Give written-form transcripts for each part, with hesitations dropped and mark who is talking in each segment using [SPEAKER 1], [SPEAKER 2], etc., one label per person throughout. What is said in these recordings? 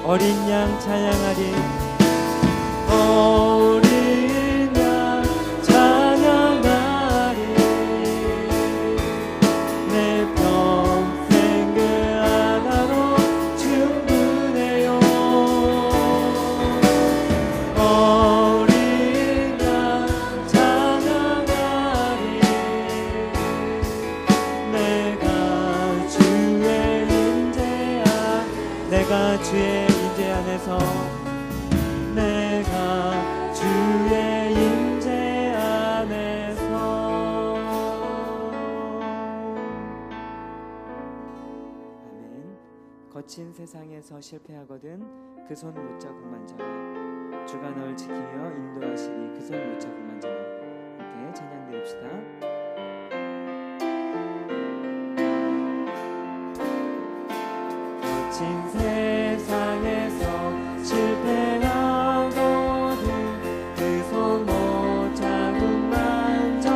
[SPEAKER 1] 어린 양 찬양하리. 어린 양 찬양하리. 내 평생 그 하나로 충분해요. 어린 양 찬양하리. 내가 주의 인재 안에서 내가 주의 인재 안에서. 아멘. 거친 세상에서 실패하거든 그 손 못자국 만져라. 주가 널 지키며 인도하시니 그 손 못자국 만져라. 함께 찬양 드립시다. 거친 세상에서 실패하거든 그 손 못자국 만져라.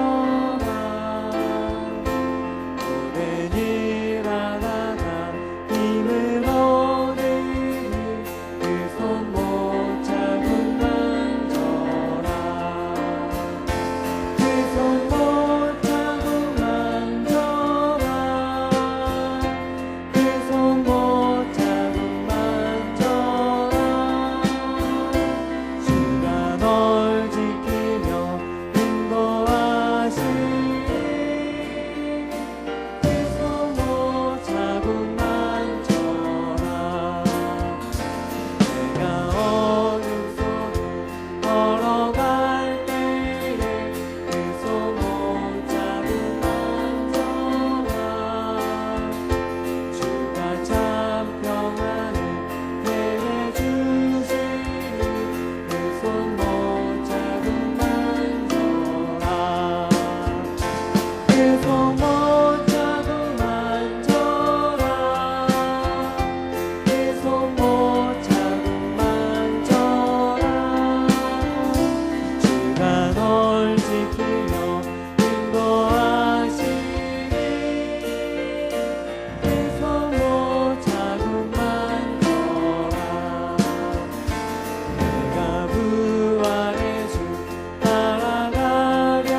[SPEAKER 1] 모든 일 하나가 힘을 얻으니 그 손 못자국 만져라. 그 손 못자국 만져라. 그 손 못자국 만져라. 주가 널 지키며 인도하시니 그 손 못자국 만져라. 내가 어둠 속을 걸어갈 때에 그 손 못자국 만져라. 주가 참 평안을 내게 주시니 그 손 못자국 만져라. 그 손 못자국 만져라. 그 손 못자국 만져라. 주가 널 지키며 인도하시니 그 손 못자국 만져라. 내가 부활의 주 따라가려면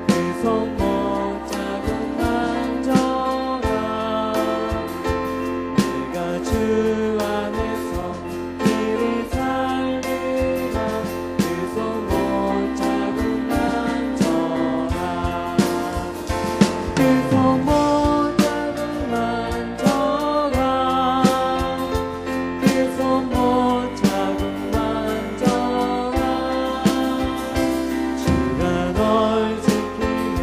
[SPEAKER 1] 그 손 못자국 만져라. 내가 주 안에서 길을 살리라. 그 손 못자국 만져라. 그 손 못자국 만져라. 그 손 못자국 만져라. 주가 널 지키며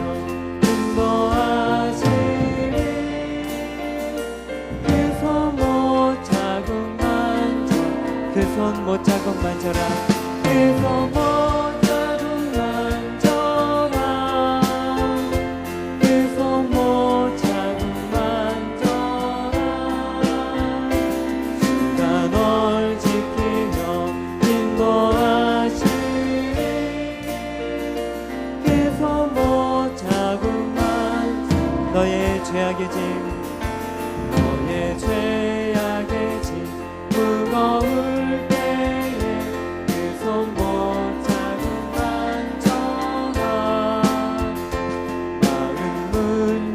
[SPEAKER 1] 인도하시니 그 손 못자국 만져. 그 손 못자국 만져라. 그 손 못자국 만져라. 그 손 못자국 만져라. 주가 널 지키며 인도하시니 그 손 못자국 만져. 너의 죄악의 짐 너의 죄악의 짐 무거울 때에 그 손 못자국 만져라. 마음 문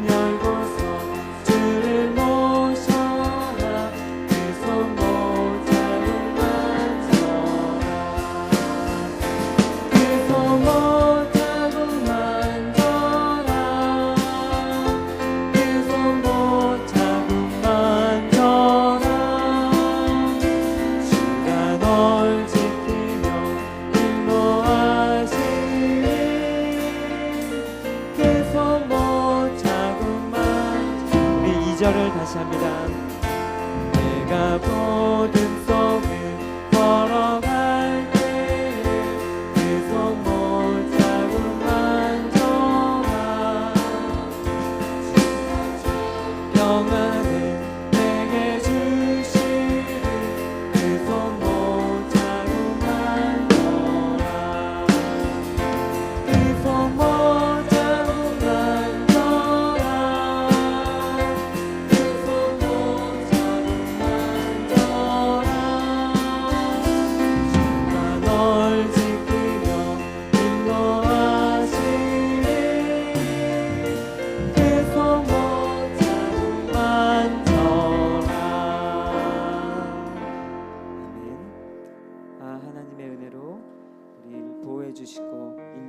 [SPEAKER 1] 열고서 주를 모셔라. 그 손 못자국 만져라. 그 손 못자국 만져라. 그 손 못자국 만져라. 주가 널 지키며 인도하시니 그 손 못자국 만져. 우리 2절을 다시 합니다. 내가 모든 속을 걸어갈 때에 그 손 못자국 만져라. 평안을 내게 주시니 그 손 못자국 만져라. 그 손 못자국 만져라. 그 손 못자국 만져라.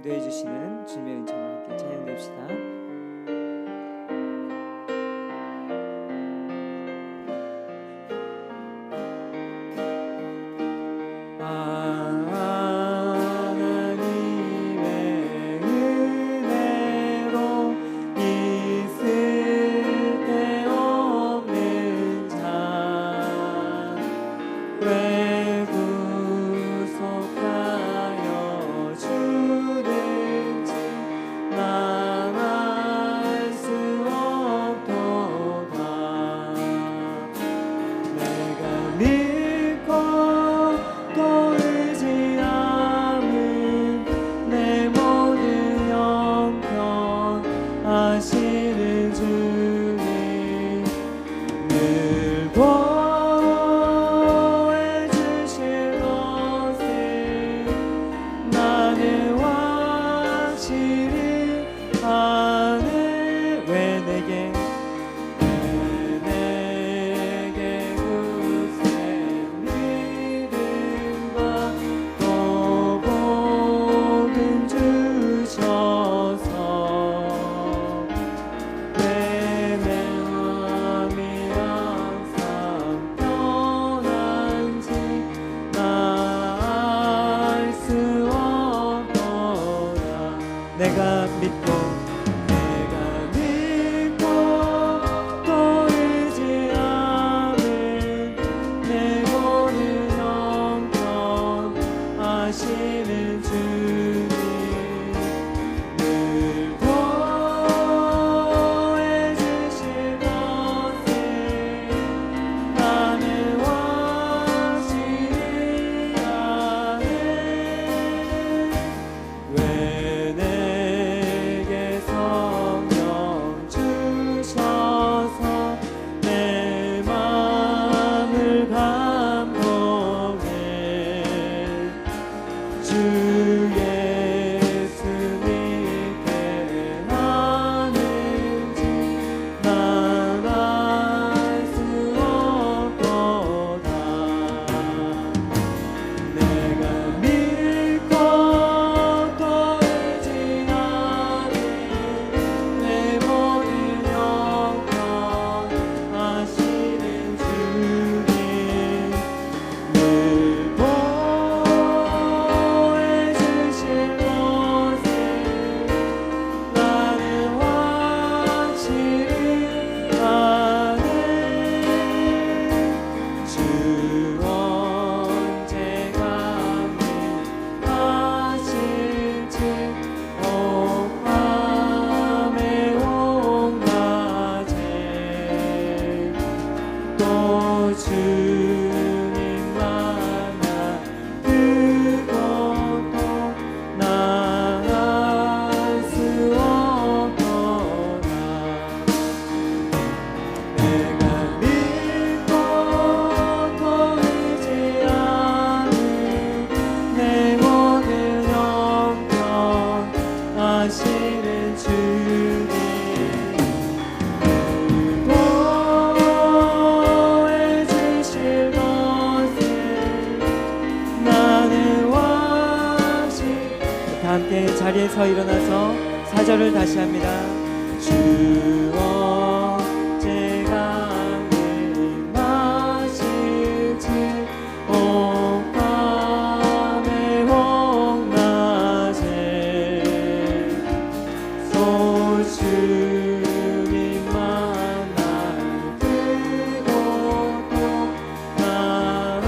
[SPEAKER 1] 인도해 주시는 주님의 은총을 함께 찬양드립시다. 내가 믿고 또 의지하는 내 모든 형편하시는 주님 늘 보호해 주실 것을 나는 확실히 아네. 왜 내게 성령 주셔서 내 마음을 감동해 주 예수 믿게 하는지 난 알 수 없도다. 내가 믿고 또 의지하는 내 모든 형편하시는 주님 늘 보호해 주실 것을 나는 확실히 아네. 주 언제가 하실지 온 밤에 온 낮에 또 주님 만나 그것도 난 알 수 없도다. 내가 믿고 또 의지하는 내 모든 형편하시는 주님 늘 보호해 주실 것을 나는 확실히. 다 함께 자리에서 일어나서 사절을 다시 합니다. 주 언제가 임하실지 온 밤에 온 낮에 또 주님 만날 그것도 난 알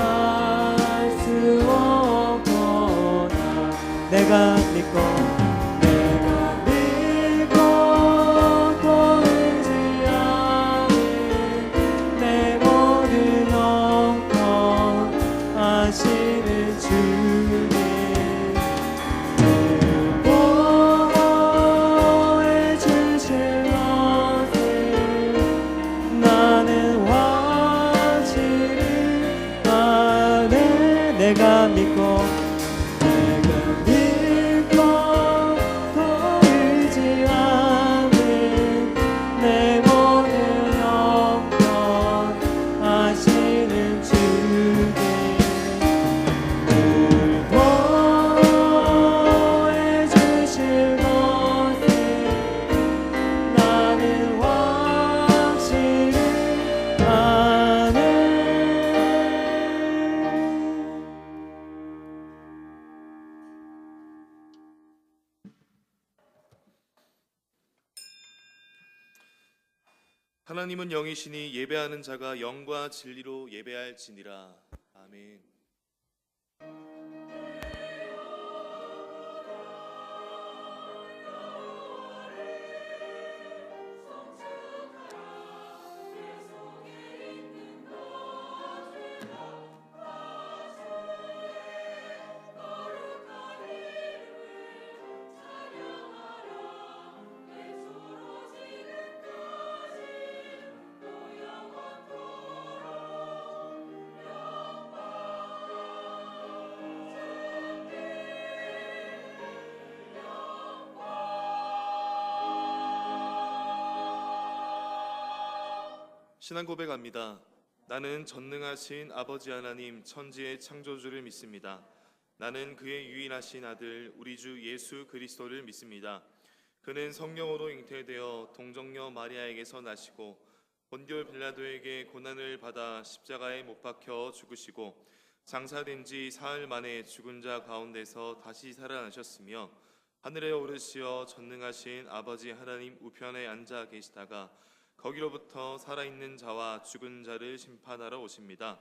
[SPEAKER 1] 수 없도다. 내가 믿고 또 의지하는 내 모든 형편하시는 주님 늘 보호해 주실 것을 나는 확실히 아네. 내가 믿고 또 의지하는 내 모든 형편하시는 주님 늘 보호해 주실
[SPEAKER 2] 하나님은 영이시니 예배하는 자가 영과 진리로 예배할지니라. 아멘. 신앙 고백합니다. 나는 전능하신 아버지 하나님 천지의 창조주를 믿습니다. 나는 그의 유일하신 아들 우리 주 예수 그리스도를 믿습니다. 그는 성령으로 잉태되어 동정녀 마리아에게서 나시고 본디오 빌라도에게 고난을 받아 십자가에 못 박혀 죽으시고 장사된 지 사흘 만에 죽은 자 가운데서 다시 살아나셨으며 하늘에 오르시어 전능하신 아버지 하나님 우편에 앉아 계시다가 거기로부터 살아있는 자와 죽은 자를 심판하러 오십니다.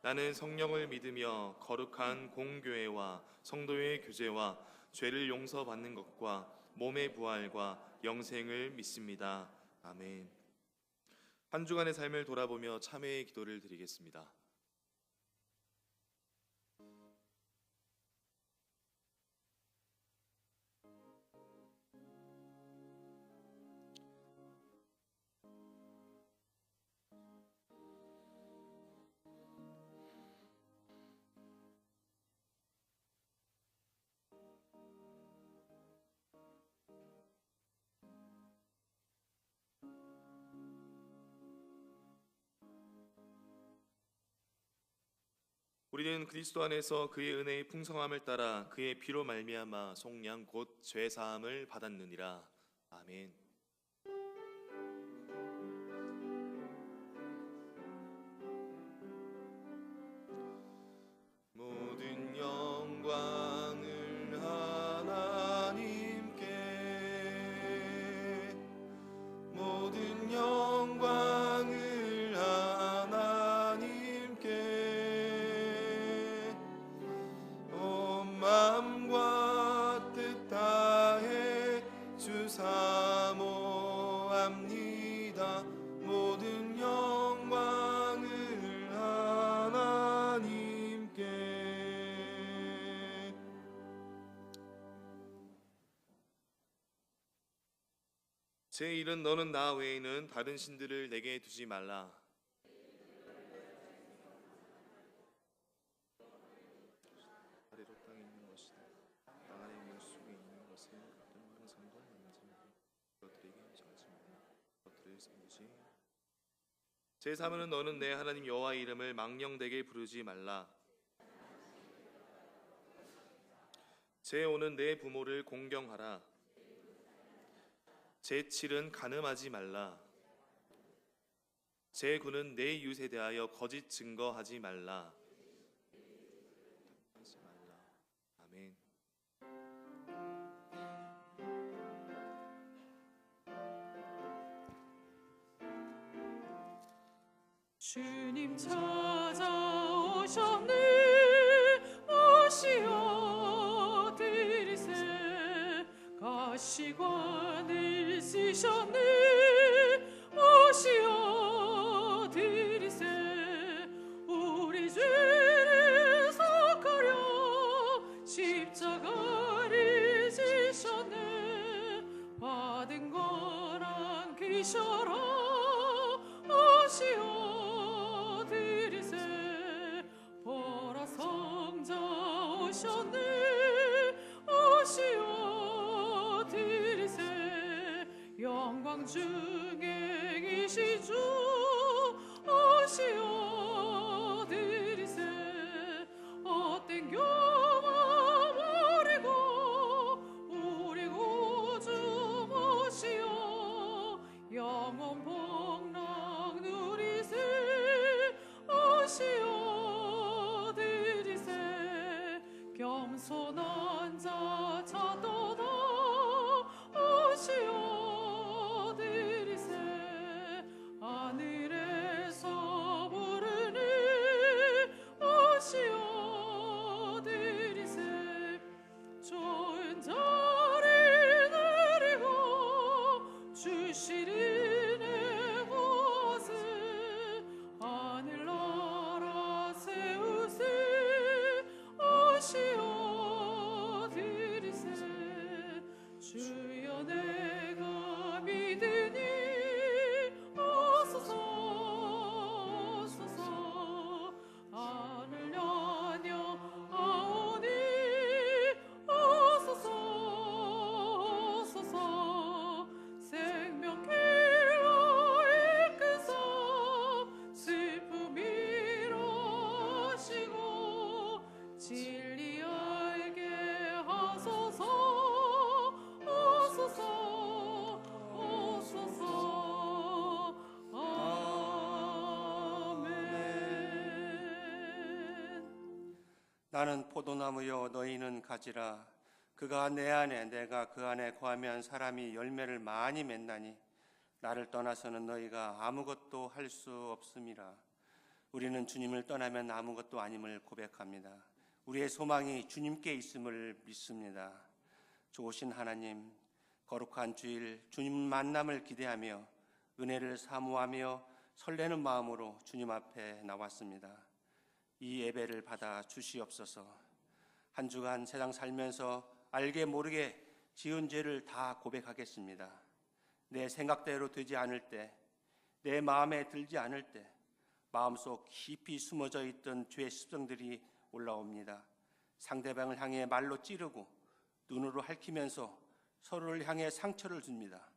[SPEAKER 2] 나는 성령을 믿으며 거룩한 공교회와 성도의 교제와 죄를 용서받는 것과 몸의 부활과 영생을 믿습니다. 아멘. 한 주간의 삶을 돌아보며 참회의 기도를 드리겠습니다. 우리는 그리스도 안에서 그의 은혜의 풍성함을 따라 그의 피로 말미암아 속량 곧 죄 사함을 받았느니라. 아멘. 모든 영광을 하나님께, 모든 영광을 하나님께, 온 마음과 뜻 다해 주 사모합니다. 모든 영광을 하나님께. 제 일은 너는 나 외에는 다른 신들을 내게 두지 말라. 아래로 땅에 있는 것이다. 땅 아래 물 속에 있는 것은 어떤 항상도 만나지 말고 그것들에게 정하지 말라. 그것들을 섬기지. 제 3회는 너는 내 하나님 여호와의 이름을 망령되게 부르지 말라. 제 5는 내 부모를 공경하라. 제 7은 간음하지 말라. 제 9는 내 이웃에 대하여 거짓 증거하지 말라. 하지 말라. 아멘.
[SPEAKER 3] 주님 찾아오셨네. 오시어 드리세. 가시관을 쓰셨네. 오시어 드리세. 우리 죄를 속하려 십자가를 지셨네. 받은 걸 안기셔라. 오시어 드리세. 보라 성자 오셨네. 오시어 드리세. 영광 중에 계시 주 오시어 드리세. 헛된 교만 버리고 우리 구주 오시어 영원 복락 누리세. 오시어 드리세. 겸손한 자 찾도다. 오시어 드리세. 진리 알게 하소서. 오소서 오소서. 아멘.
[SPEAKER 4] 나는 포도나무요 너희는 가지라. 그가 내 안에 내가 그 안에 거하면 사람이 열매를 많이 맺나니 나를 떠나서는 너희가 아무것도 할 수 없음이라. 우리는 주님을 떠나면 아무것도 아님을 고백합니다. 우리의 소망이 주님께 있음을 믿습니다. 좋으신 하나님, 거룩한 주일 주님 만남을 기대하며 은혜를 사모하며 설레는 마음으로 주님 앞에 나왔습니다. 이 예배를 받아 주시옵소서. 한 주간 세상 살면서 알게 모르게 지은 죄를 다 고백하겠습니다. 내 생각대로 되지 않을 때, 내 마음에 들지 않을 때 마음속 깊이 숨어져 있던 죄의 습성들이 올라옵니다. 상대방을 향해 말로 찌르고 눈으로 핥히면서 서로를 향해 상처를 줍니다.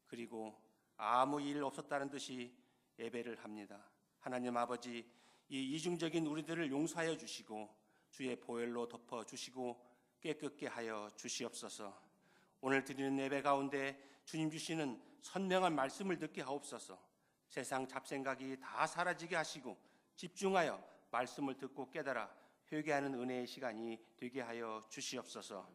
[SPEAKER 4] 그리고 아무 일 없었다는 듯이 예배를 합니다. 하나님 아버지, 이 이중적인 우리들을 용서하여 주시고 주의 보혈로 덮어주시고 깨끗게 하여 주시옵소서. 오늘 드리는 예배 가운데 주님 주시는 선명한 말씀을 듣게 하옵소서. 세상 잡생각이 다 사라지게 하시고 집중하여 말씀을 듣고 깨달아 회개하는 은혜의 시간이 되게 하여 주시옵소서.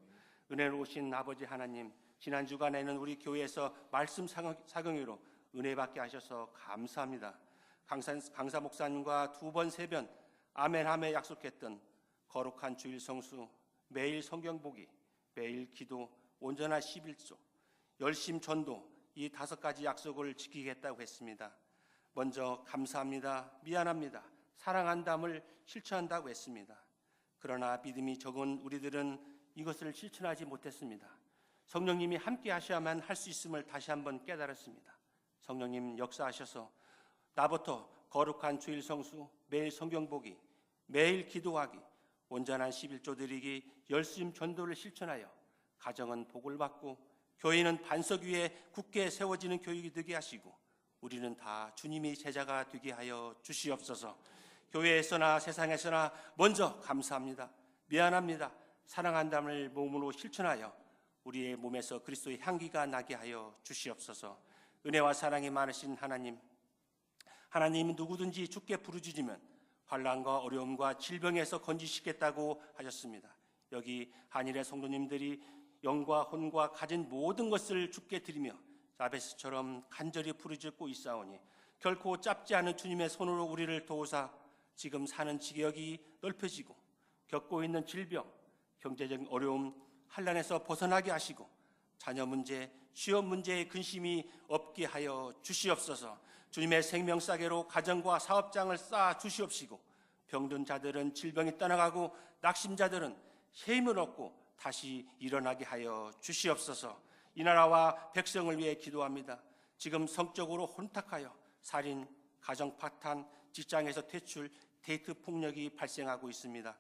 [SPEAKER 4] 은혜로우신 아버지 하나님, 지난 주간에는 우리 교회에서 말씀 사경회로 은혜 받게 하셔서 감사합니다. 강사 목사님과 두 번 세 번 아멘하며 약속했던 거룩한 주일 성수, 매일 성경 보기, 매일 기도, 온전한 11조, 열심 전도, 이 5가지 약속을 지키겠다고 했습니다. 먼저 감사합니다, 미안합니다, 사랑한다를 실천한다고 했습니다. 그러나 믿음이 적은 우리들은 이것을 실천하지 못했습니다. 성령님이 함께 하셔야만 할 수 있음을 다시 한번 깨달았습니다. 성령님 역사하셔서 나부터 거룩한 주일 성수, 매일 성경 보기, 매일 기도하기, 온전한 11조 드리기, 열심 전도를 실천하여 가정은 복을 받고 교회는 반석 위에 굳게 세워지는 교육이 되게 하시고 우리는 다 주님의 제자가 되게 하여 주시옵소서. 교회에서나 세상에서나 먼저 감사합니다, 미안합니다, 사랑한다를 몸으로 실천하여 우리의 몸에서 그리스도의 향기가 나게 하여 주시옵소서. 은혜와 사랑이 많으신 하나님, 하나님은 누구든지 주께 부르짖으면 환난과 어려움과 질병에서 건지시겠다고 하셨습니다. 여기 한일의 성도님들이 영과 혼과 가진 모든 것을 주께 드리며 야베스처럼 간절히 부르짖고 있사오니 결코 짧지 않은 주님의 손으로 우리를 도우사 지금 사는 지역이 넓혀지고 겪고 있는 질병, 경제적 어려움, 환난에서 벗어나게 하시고 자녀 문제, 취업 문제에 근심이 없게 하여 주시옵소서. 주님의 생명싸개로 가정과 사업장을 쌓아 주시옵시고 병든 자들은 질병이 떠나가고 낙심자들은 힘을 얻고 다시 일어나게 하여 주시옵소서. 이 나라와 백성을 위해 기도합니다. 지금 성적으로 혼탁하여 살인, 가정 파탄, 직장에서 퇴출, 데이트 폭력이 발생하고 있습니다.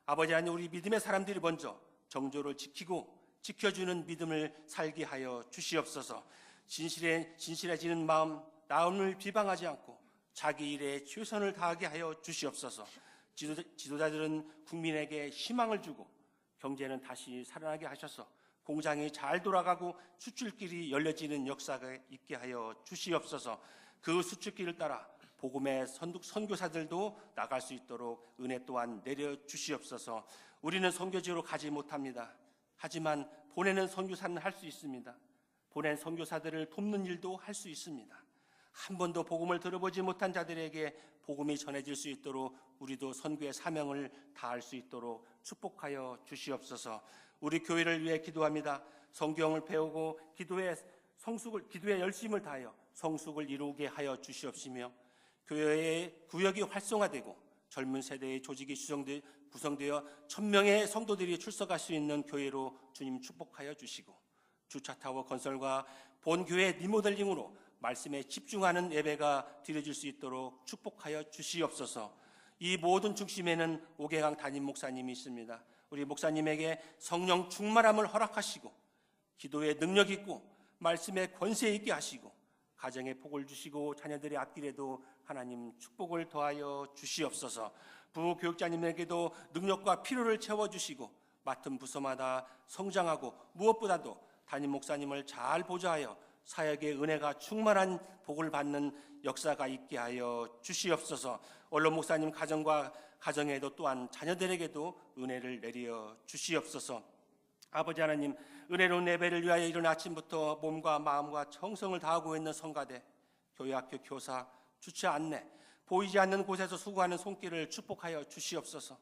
[SPEAKER 4] 아버지 하나님, 우리 믿음의 사람들이 먼저 정조를 지키고 지켜주는 믿음을 살게 하여 주시옵소서. 진실해지는 마음, 나음을 비방하지 않고 자기 일에 최선을 다하게 하여 주시옵소서. 지도자들은 국민에게 희망을 주고 경제는 다시 살아나게 하셔서 공장이 잘 돌아가고 수출길이 열려지는 역사가 있게 하여 주시옵소서. 그 수출길을 따라 복음의 선교사들도 나갈 수 있도록 은혜 또한 내려주시옵소서. 우리는 선교지로 가지 못합니다. 하지만 보내는 선교사는 할 수 있습니다. 보낸 선교사들을 돕는 일도 할 수 있습니다. 한 번도 복음을 들어보지 못한 자들에게 복음이 전해질 수 있도록 우리도 선교의 사명을 다할 수 있도록 축복하여 주시옵소서. 우리 교회를 위해 기도합니다. 성경을 배우고 기도의 열심을 다하여 성숙을 이루게 하여 주시옵시며 교회의 구역이 활성화되고 젊은 세대의 조직이 구성되어 1000명의 성도들이 출석할 수 있는 교회로 주님 축복하여 주시고 주차타워 건설과 본교회 리모델링으로 말씀에 집중하는 예배가 드려질 수 있도록 축복하여 주시옵소서. 이 모든 중심에는 오계강 담임 목사님이 있습니다. 우리 목사님에게 성령 충만함을 허락하시고 기도의 능력 있고 말씀에 권세 있게 하시고 가정에 복을 주시고 자녀들의 앞길에도 하나님 축복을 더하여 주시옵소서. 부교육자님에게도 능력과 필요를 채워주시고 맡은 부서마다 성장하고 무엇보다도 담임 목사님을 잘 보좌하여 사역의 은혜가 충만한 복을 받는 역사가 있게 하여 주시옵소서. 원로 목사님 가정과 가정에도 또한 자녀들에게도 은혜를 내려 주시옵소서. 아버지 하나님, 은혜로운 예배를 위하여 이른 아침부터 몸과 마음과 정성을 다하고 있는 성가대, 교회학교 교사, 주차 안내, 보이지 않는 곳에서 수고하는 손길을 축복하여 주시옵소서.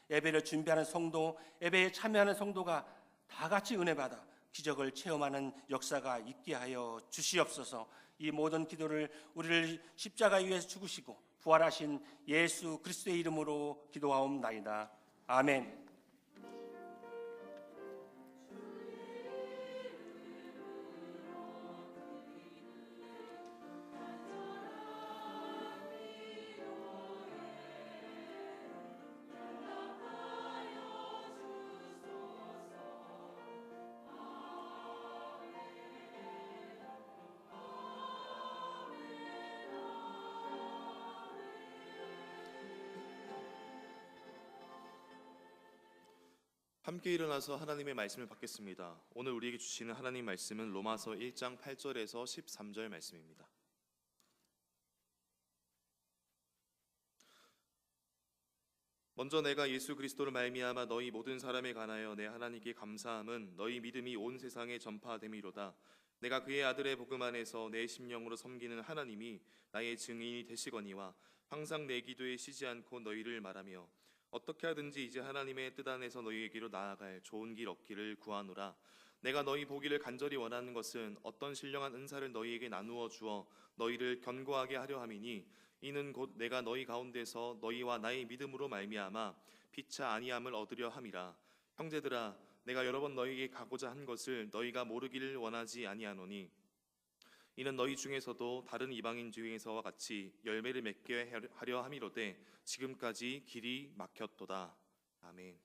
[SPEAKER 4] 예배를 준비하는 성도, 예배에 참여하는 성도가 다 같이 은혜받아 기적을 체험하는 역사가 있게 하여 주시옵소서. 이 모든 기도를 우리를 십자가 위에서 죽으시고 부활하신 예수 그리스도의 이름으로 기도하옵나이다. 아멘.
[SPEAKER 2] 함께 일어나서 하나님의 말씀을 받겠습니다. 오늘 우리에게 주시는 하나님 말씀은 로마서 1장 8절에서 13절 말씀입니다. 먼저 내가 예수 그리스도를 말미암아 너희 모든 사람에 관하여 내 하나님께 감사함은 너희 믿음이 온 세상에 전파됨이로다. 내가 그의 아들의 복음 안에서 내 심령으로 섬기는 하나님이 나의 증인이 되시거니와 항상 내 기도에 쉬지 않고 너희를 말하며 어떻게 하든지 이제 하나님의 뜻 안에서 너희에게로 나아갈 좋은 길 얻기를 구하노라. 내가 너희 보기를 간절히 원하는 것은 어떤 신령한 은사를 너희에게 나누어 주어 너희를 견고하게 하려 함이니 이는 곧 내가 너희 가운데서 너희와 나의 믿음으로 말미암아 피차 아니함을 얻으려 함이라. 형제들아, 내가 여러 번 너희에게 가고자 한 것을 너희가 모르기를 원하지 아니하노니 이는 너희 중에서도 다른 이방인 중에서와 같이 열매를 맺게 하려 함이로되 지금까지 길이 막혔도다. 아멘.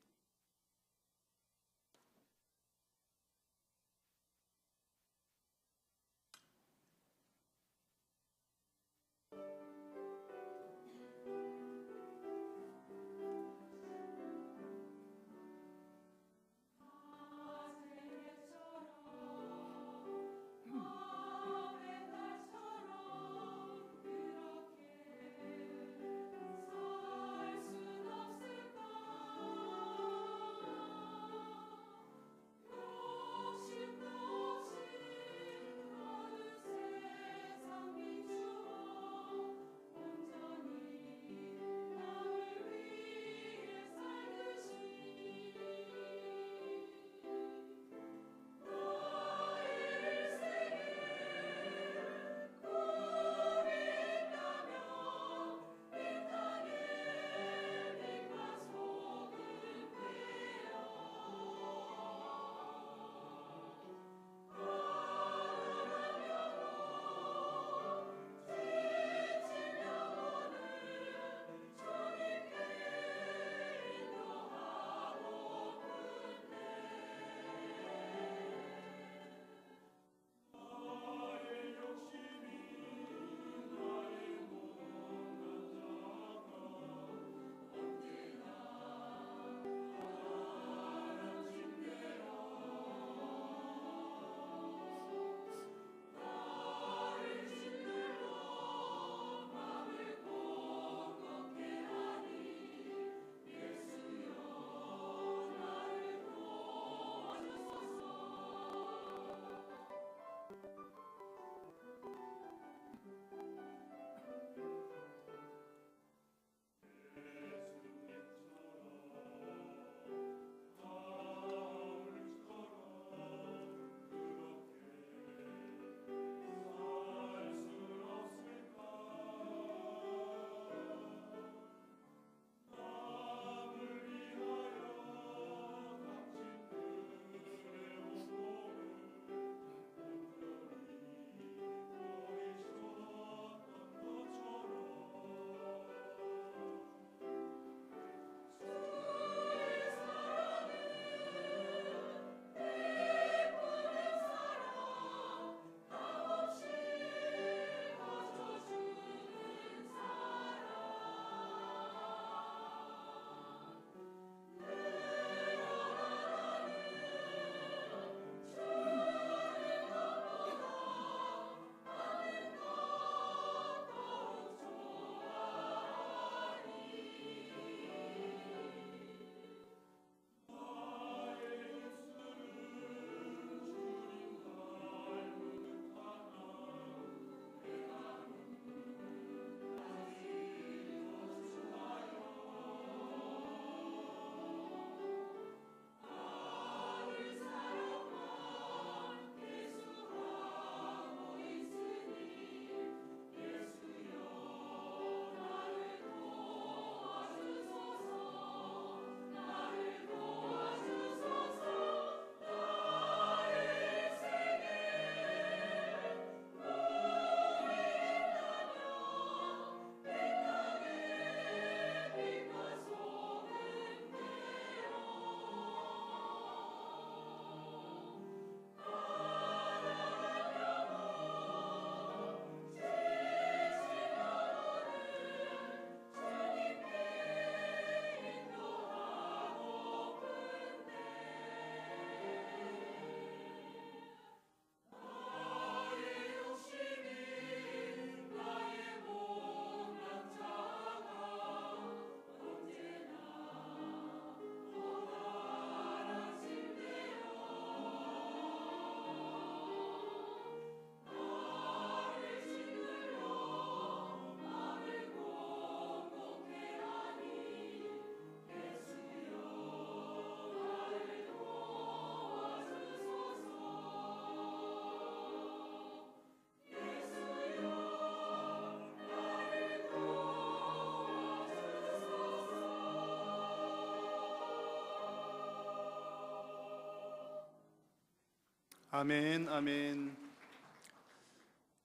[SPEAKER 5] 아멘, 아멘.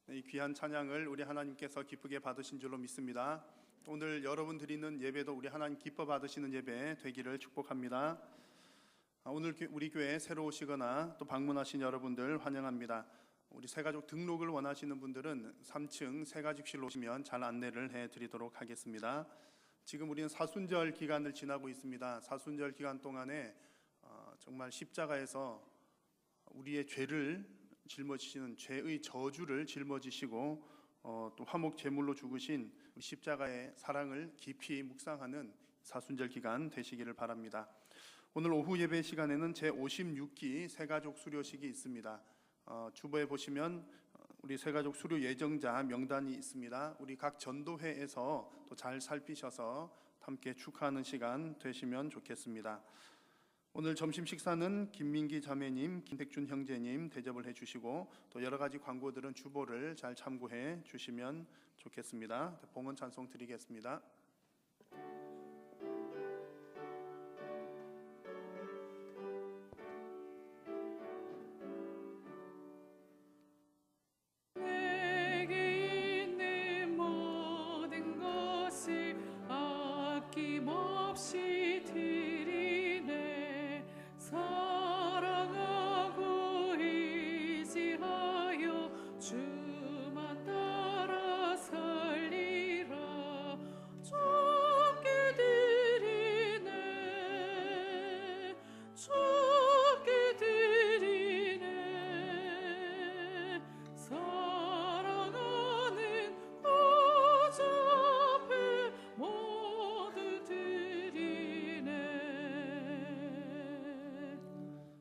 [SPEAKER 5] 이 귀한 찬양을 우리 하나님께서 기쁘게 받으신 줄로 믿습니다. 오늘 여러분 드리는 예배도 우리 하나님 기뻐 받으시는 예배 되기를 축복합니다. 오늘 우리 교회에 새로 오시거나 또 방문하신 여러분들 환영합니다. 우리 새가족 등록을 원하시는 분들은 3층 새가족실로 오시면 잘 안내를 해드리도록 하겠습니다. 지금 우리는 사순절 기간을 지나고 있습니다. 사순절 기간 동안에 정말 십자가에서 우리의 죄를 짊어지시는 죄의 저주를 짊어지시고 또 화목 제물로 죽으신 십자가의 사랑을 깊이 묵상하는 사순절 기간 되시기를 바랍니다. 오늘 오후 예배 시간에는 제56기 새가족 수료식이 있습니다. 주보에 보시면 우리 새가족 수료 예정자 명단이 있습니다. 우리 각 전도회에서 또 잘 살피셔서 함께 축하하는 시간 되시면 좋겠습니다. 오늘 점심 식사는 김민기 자매님, 김택준 형제님 대접을 해주시고 또 여러 가지 광고들은 주보를 잘 참고해 주시면 좋겠습니다. 봉헌 찬송 드리겠습니다.
[SPEAKER 3] 내게 있는 모든 것을 아낌없이 드리네. 사랑하고 의지하여 주만 따라 살리라. 주께 드리네. 주께 드리네. 사랑하는 구주 앞에 모두 드리네.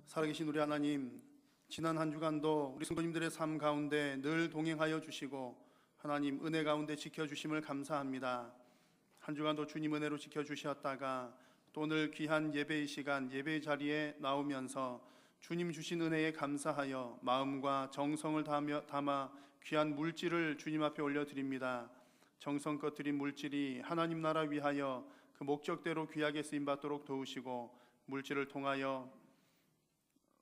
[SPEAKER 5] 살아계신 우리 하나님, 지난 한 주간도 우리 성도님들의 삶 가운데 늘 동행하여 주시고 하나님 은혜 가운데 지켜주심을 감사합니다. 한 주간도 주님 은혜로 지켜주셨다가 또 오늘 귀한 예배의 시간, 예배의 자리에 나오면서 주님 주신 은혜에 감사하여 마음과 정성을 담아 귀한 물질을 주님 앞에 올려드립니다. 정성껏 드린 물질이 하나님 나라 위하여 그 목적대로 귀하게 쓰임받도록 도우시고 물질을 통하여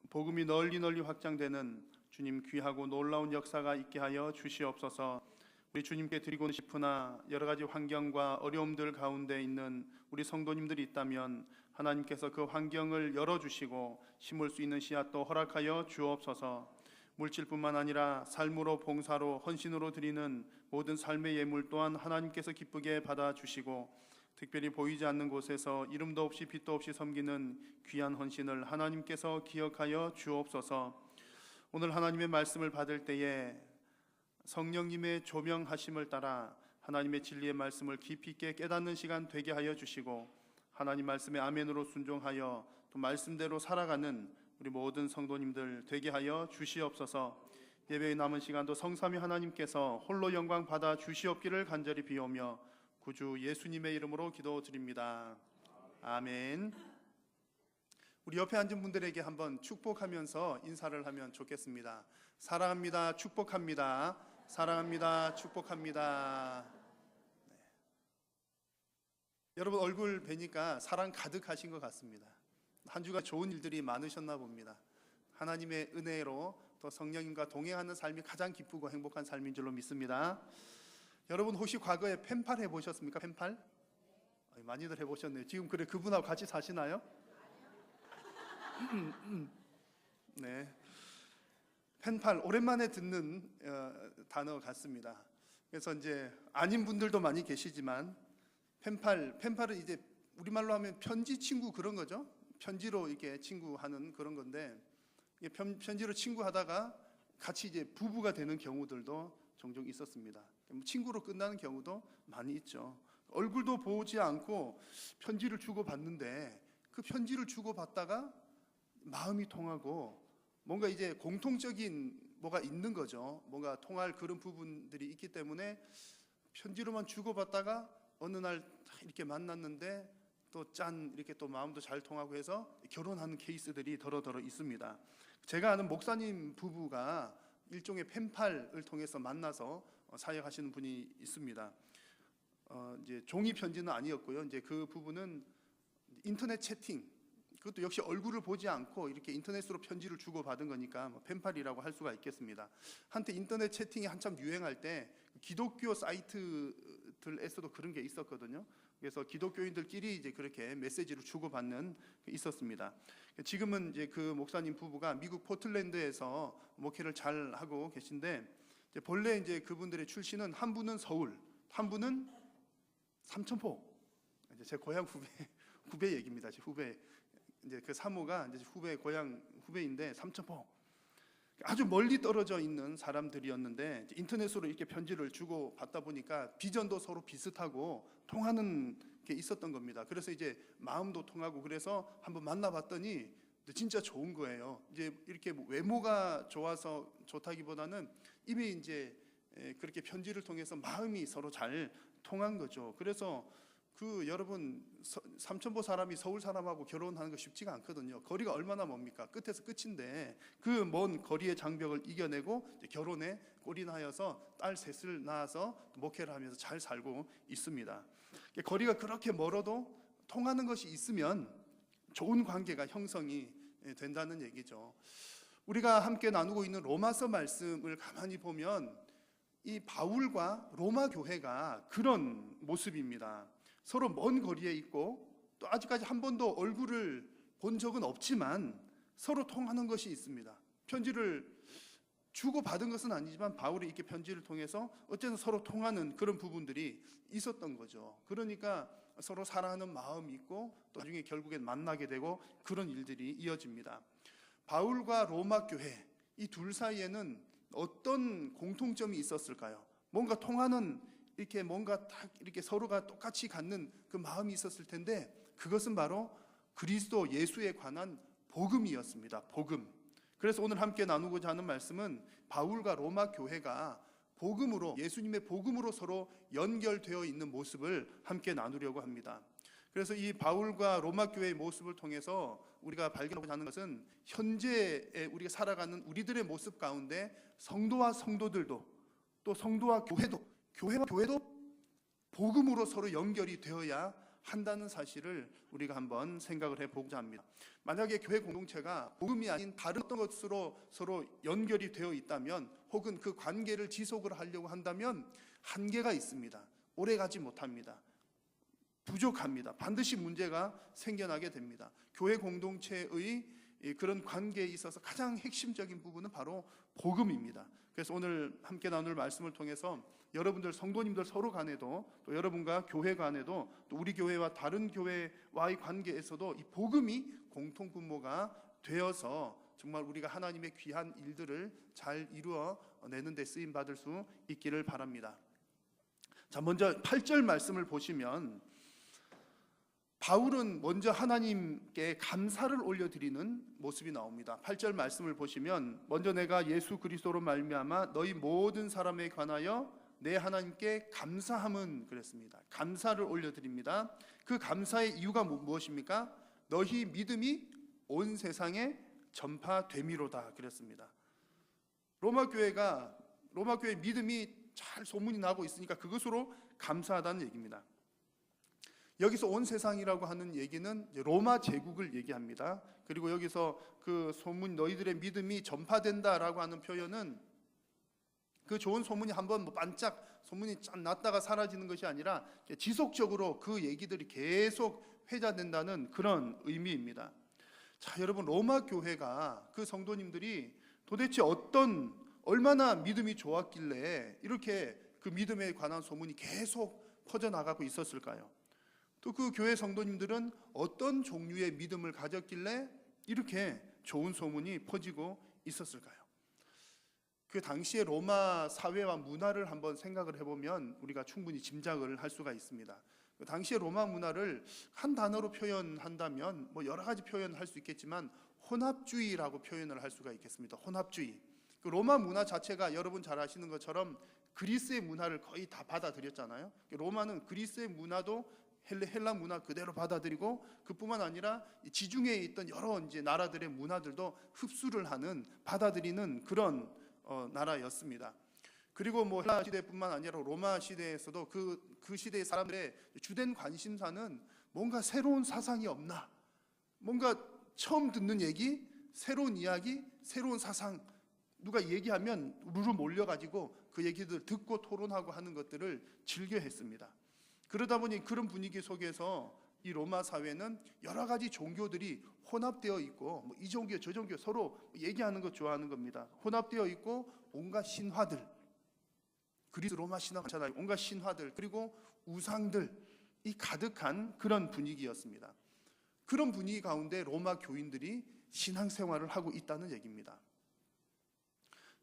[SPEAKER 5] 복음이 널리 확장되는 주님 귀하고 놀라운 역사가 있게 하여 주시옵소서. 우리 주님께 드리고 싶으나 여러 가지 환경과 어려움들 가운데 있는 우리 성도님들이 있다면 하나님께서 그 환경을 열어주시고 심을 수 있는 씨앗도 허락하여 주옵소서. 물질뿐만 아니라 삶으로 봉사로 헌신으로 드리는 모든 삶의 예물 또한 하나님께서 기쁘게 받아주시고 특별히 보이지 않는 곳에서 이름도 없이 빛도 없이 섬기는 귀한 헌신을 하나님께서 기억하여 주옵소서. 오늘 하나님의 말씀을 받을 때에 성령님의 조명하심을 따라 하나님의 진리의 말씀을 깊이 있게 깨닫는 시간 되게 하여 주시고 하나님 말씀에 아멘으로 순종하여 또 말씀대로 살아가는 우리 모든 성도님들 되게 하여 주시옵소서. 예배의 남은 시간도 성삼위 하나님께서 홀로 영광 받아 주시옵기를 간절히 비오며 구주 예수님의 이름으로 기도드립니다. 아멘. 우리 옆에 앉은 분들에게 한번 축복하면서 인사를 하면 좋겠습니다. 사랑합니다. 축복합니다. 사랑합니다. 축복합니다. 네. 여러분 얼굴 뵈니까 사랑 가득하신 것 같습니다. 한 주가 좋은 일들이 많으셨나 봅니다. 하나님의 은혜로 또 성령님과 동행하는 삶이 가장 기쁘고 행복한 삶인 줄로 믿습니다. 여러분 혹시 과거에 펜팔 해보셨습니까? 펜팔? 많이들 해보셨네요. 지금 그래 그분하고 같이 사시나요? 네, 펜팔 오랜만에 듣는 단어 같습니다. 그래서 이제 아닌 분들도 많이 계시지만 펜팔은 이제 우리말로 하면 편지 친구 그런 거죠. 편지로 이렇게 친구하는 그런 건데 편지로 친구하다가 같이 이제 부부가 되는 경우들도 종종 있었습니다. 친구로 끝나는 경우도 많이 있죠. 얼굴도 보지 않고 편지를 주고받는데 그 편지를 주고받다가 마음이 통하고 뭔가 이제 공통적인 뭐가 있는 거죠. 뭔가 통할 그런 부분들이 있기 때문에 편지로만 주고받다가 어느 날 이렇게 만났는데 또 짠 이렇게 또 마음도 잘 통하고 해서 결혼하는 케이스들이 더러더러 있습니다. 제가 아는 목사님 부부가 일종의 펜팔을 통해서 만나서 사역하시는 분이 있습니다. 이제 종이 편지는 아니었고요. 이제 그 부분은 인터넷 채팅 그것도 역시 얼굴을 보지 않고 이렇게 인터넷으로 편지를 주고받은 거니까 뭐 펜팔이라고 할 수가 있겠습니다. 한때 인터넷 채팅이 한참 유행할 때 기독교 사이트들에서도 그런 게 있었거든요. 그래서 기독교인들끼리 이제 그렇게 메시지를 주고받는 게 있었습니다. 지금은 이제 그 목사님 부부가 미국 포틀랜드에서 목회를 잘 하고 계신데, 이제 본래 이제 그분들의 출신은 한 분은 서울, 한 분은 삼천포. 이제 제 고향 후배 얘기입니다. 제 후배. 이제 그 사모가 이제 후배 고향 후배인데 삼천포. 아주 멀리 떨어져 있는 사람들이었는데 인터넷으로 이렇게 편지를 주고 받다 보니까 비전도 서로 비슷하고 통하는 게 있었던 겁니다. 그래서 이제 마음도 통하고 그래서 한번 만나봤더니 진짜 좋은 거예요. 이제 이렇게 외모가 좋아서 좋다기보다는 이미 이제 그렇게 편지를 통해서 마음이 서로 잘 통한 거죠. 그래서 여러분 삼천포 사람이 서울 사람하고 결혼하는 거 쉽지가 않거든요. 거리가 얼마나 멉니까? 끝에서 끝인데 그 먼 거리의 장벽을 이겨내고 이제 결혼에 골인하여서 딸 셋을 낳아서 목회를 하면서 잘 살고 있습니다. 거리가 그렇게 멀어도 통하는 것이 있으면 좋은 관계가 형성이 된다는 얘기죠. 우리가 함께 나누고 있는 로마서 말씀을 가만히 보면 이 바울과 로마 교회가 그런 모습입니다. 서로 먼 거리에 있고 또 아직까지 한 번도 얼굴을 본 적은 없지만 서로 통하는 것이 있습니다. 편지를 주고 받은 것은 아니지만 바울이 이렇게 편지를 통해서 어쨌든 서로 통하는 그런 부분들이 있었던 거죠. 그러니까 서로 사랑하는 마음이 있고 또 나중에 결국엔 만나게 되고 그런 일들이 이어집니다. 바울과 로마 교회 이 둘 사이에는 어떤 공통점이 있었을까요? 뭔가 통하는 이렇게 뭔가 딱 이렇게 서로가 똑같이 갖는 그 마음이 있었을 텐데 그것은 바로 그리스도 예수에 관한 복음이었습니다. 복음. 그래서 오늘 함께 나누고자 하는 말씀은 바울과 로마 교회가 복음으로 예수님의 복음으로 서로 연결되어 있는 모습을 함께 나누려고 합니다. 그래서 이 바울과 로마 교회의 모습을 통해서 우리가 발견하고자 하는 것은 현재에 우리가 살아가는 우리들의 모습 가운데 성도와 성도들도 또 성도와 교회도 교회와 교회도 복음으로 서로 연결이 되어야 한다는 사실을 우리가 한번 생각을 해보고자 합니다. 만약에 교회 공동체가 복음이 아닌 다른 어떤 것으로 서로 연결이 되어 있다면 혹은 그 관계를 지속을 하려고 한다면 한계가 있습니다. 오래가지 못합니다. 부족합니다. 반드시 문제가 생겨나게 됩니다. 교회 공동체의 그런 관계에 있어서 가장 핵심적인 부분은 바로 복음입니다. 그래서 오늘 함께 나눌 말씀을 통해서 여러분들 성도님들 서로 간에도 또 여러분과 교회 간에도 또 우리 교회와 다른 교회와의 관계에서도 이 복음이 공통분모가 되어서 정말 우리가 하나님의 귀한 일들을 잘 이루어내는 데 쓰임받을 수 있기를 바랍니다. 자, 먼저 8절 말씀을 보시면 바울은 먼저 하나님께 감사를 올려드리는 모습이 나옵니다. 8절 말씀을 보시면 먼저 내가 예수 그리스도로 말미암아 너희 모든 사람에 관하여 내 하나님께 감사함은 그랬습니다. 감사를 올려드립니다. 그 감사의 이유가 무엇입니까? 너희 믿음이 온 세상에 전파됨이로다 그랬습니다. 로마 교회 믿음이 잘 소문이 나고 있으니까 그것으로 감사하다는 얘기입니다. 여기서 온 세상이라고 하는 얘기는 로마 제국을 얘기합니다. 그리고 여기서 그 소문 너희들의 믿음이 전파된다라고 하는 표현은 그 좋은 소문이 한번 반짝 소문이 짠 났다가 사라지는 것이 아니라 지속적으로 그 얘기들이 계속 회자된다는 그런 의미입니다. 자, 여러분 로마 교회가 그 성도님들이 도대체 얼마나 믿음이 좋았길래 이렇게 그 믿음에 관한 소문이 계속 퍼져나가고 있었을까요? 또 그 교회 성도님들은 어떤 종류의 믿음을 가졌길래 이렇게 좋은 소문이 퍼지고 있었을까요? 그 당시의 로마 사회와 문화를 한번 생각을 해보면 우리가 충분히 짐작을 할 수가 있습니다. 그 당시의 로마 문화를 한 단어로 표현한다면 여러 가지 표현할 수 있겠지만 혼합주의라고 표현을 할 수가 있겠습니다. 혼합주의. 그 로마 문화 자체가 여러분 잘 아시는 것처럼 그리스의 문화를 거의 다 받아들였잖아요. 로마는 그리스의 문화도 헬라 문화 그대로 받아들이고 그뿐만 아니라 지중해에 있던 여러 이제 나라들의 문화들도 흡수를 하는 받아들이는 그런 나라였습니다. 그리고 헬라 시대뿐만 아니라 로마 시대에서도 그 시대의 사람들의 주된 관심사는 뭔가 새로운 사상이 없나, 뭔가 처음 듣는 얘기, 새로운 이야기, 새로운 사상, 누가 얘기하면 루루 몰려가지고 그 얘기들 듣고 토론하고 하는 것들을 즐겨했습니다. 그러다 보니 그런 분위기 속에서 이 로마 사회는 여러 가지 종교들이 혼합되어 있고, 뭐 이 종교 저 종교 서로 얘기하는 거 좋아하는 겁니다. 혼합되어 있고 온갖 신화들, 그리스 로마 신화 많잖아요. 온갖 신화들, 그리고 우상들이 가득한 그런 분위기였습니다. 그런 분위기 가운데 로마 교인들이 신앙생활을 하고 있다는 얘기입니다.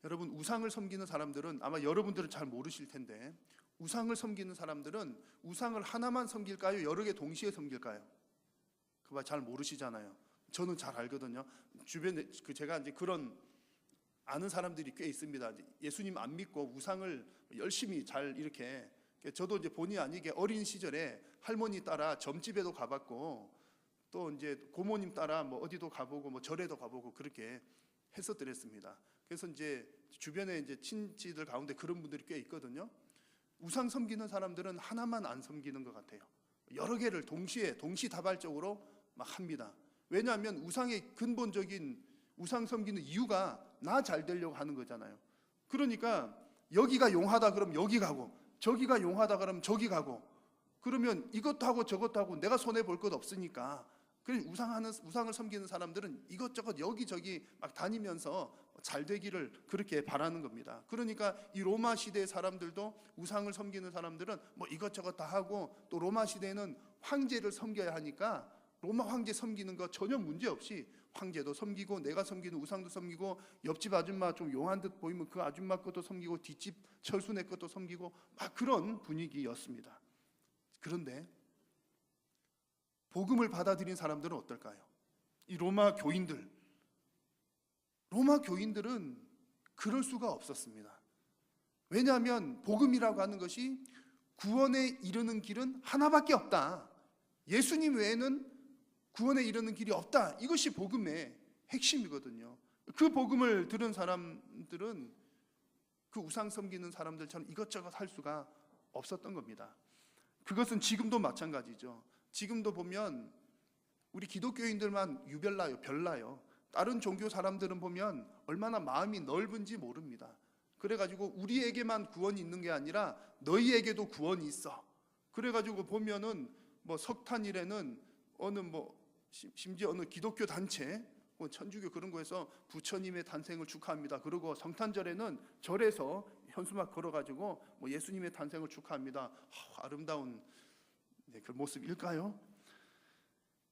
[SPEAKER 5] 여러분, 우상을 섬기는 사람들은 아마 여러분들은 잘 모르실 텐데, 우상을 섬기는 사람들은 우상을 하나만 섬길까요? 여러 개 동시에 섬길까요? 그거 잘 모르시잖아요. 저는 잘 알거든요. 주변에 제가 이제 그런 아는 사람들이 꽤 있습니다. 예수님 안 믿고 우상을 열심히 잘 이렇게, 저도 이제 본의 아니게 어린 시절에 할머니 따라 점집에도 가봤고, 또 이제 고모님 따라 뭐 어디도 가보고 뭐 절에도 가보고 그렇게 했었더랬습니다. 그래서 이제 주변에 이제 친지들 가운데 그런 분들이 꽤 있거든요. 우상 섬기는 사람들은 하나만 안 섬기는 것 같아요. 여러 개를 동시에 동시다발적으로 막 합니다. 왜냐하면 우상의 근본적인 우상 섬기는 이유가 나 잘 되려고 하는 거잖아요. 그러니까 여기가 용하다 그러면 여기 가고, 저기가 용하다 그러면 저기 가고, 그러면 이것도 하고 저것도 하고 내가 손해 볼 것 없으니까. 그래서 우상을 섬기는 사람들은 이것저것 여기저기 막 다니면서 잘 되기를 그렇게 바라는 겁니다. 그러니까 이 로마 시대의 사람들도, 우상을 섬기는 사람들은 뭐 이것저것 다 하고, 또 로마 시대에는 황제를 섬겨야 하니까 로마 황제 섬기는 거 전혀 문제 없이 황제도 섬기고, 내가 섬기는 우상도 섬기고, 옆집 아줌마 좀 용한 듯 보이면 그 아줌마 것도 섬기고, 뒷집 철수네 것도 섬기고, 막 그런 분위기였습니다. 그런데 복음을 받아들인 사람들은 어떨까요? 이 로마 교인들은 그럴 수가 없었습니다. 왜냐하면 복음이라고 하는 것이 구원에 이르는 길은 하나밖에 없다. 예수님 외에는 구원에 이르는 길이 없다. 이것이 복음의 핵심이거든요. 그 복음을 들은 사람들은 그 우상 섬기는 사람들처럼 이것저것 할 수가 없었던 겁니다. 그것은 지금도 마찬가지죠. 지금도 보면 우리 기독교인들만 유별나요, 별나요. 다른 종교 사람들은 보면 얼마나 마음이 넓은지 모릅니다. 그래가지고 우리에게만 구원이 있는 게 아니라 너희에게도 구원이 있어. 그래가지고 보면은 뭐 석탄일에는 어느 뭐 심지어 어느 기독교 단체, 뭐 천주교 그런 거에서 부처님의 탄생을 축하합니다. 그리고 성탄절에는 절에서 현수막 걸어가지고 뭐 예수님의 탄생을 축하합니다. 아름다운 그 모습일까요?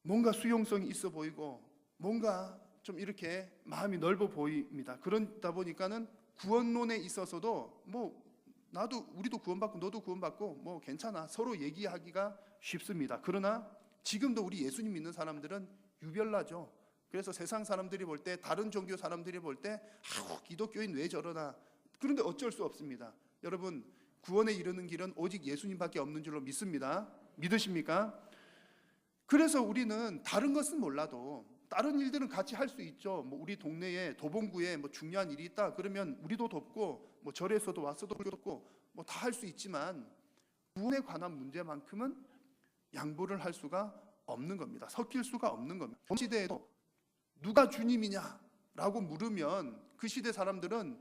[SPEAKER 5] 뭔가 수용성이 있어 보이고, 뭔가 좀 이렇게 마음이 넓어 보입니다. 그러다 보니까는 구원론에 있어서도 뭐 우리도 구원받고 너도 구원받고 뭐 괜찮아, 서로 얘기하기가 쉽습니다. 그러나 지금도 우리 예수님 믿는 사람들은 유별나죠. 그래서 세상 사람들이 볼 때, 다른 종교 사람들이 볼 때 기독교인 왜 저러나. 그런데 어쩔 수 없습니다. 여러분, 구원에 이르는 길은 오직 예수님밖에 없는 줄로 믿습니다. 믿으십니까? 그래서 우리는 다른 것은 몰라도 다른 일들은 같이 할 수 있죠. 뭐 우리 동네에 도봉구에 뭐 중요한 일이 있다 그러면 우리도 돕고, 뭐 절에서도 와서도 돕고, 뭐 다 할 수 있지만 구원에 관한 문제만큼은 양보를 할 수가 없는 겁니다. 섞일 수가 없는 겁니다. 시대에도 누가 주님이냐라고 물으면 그 시대 사람들은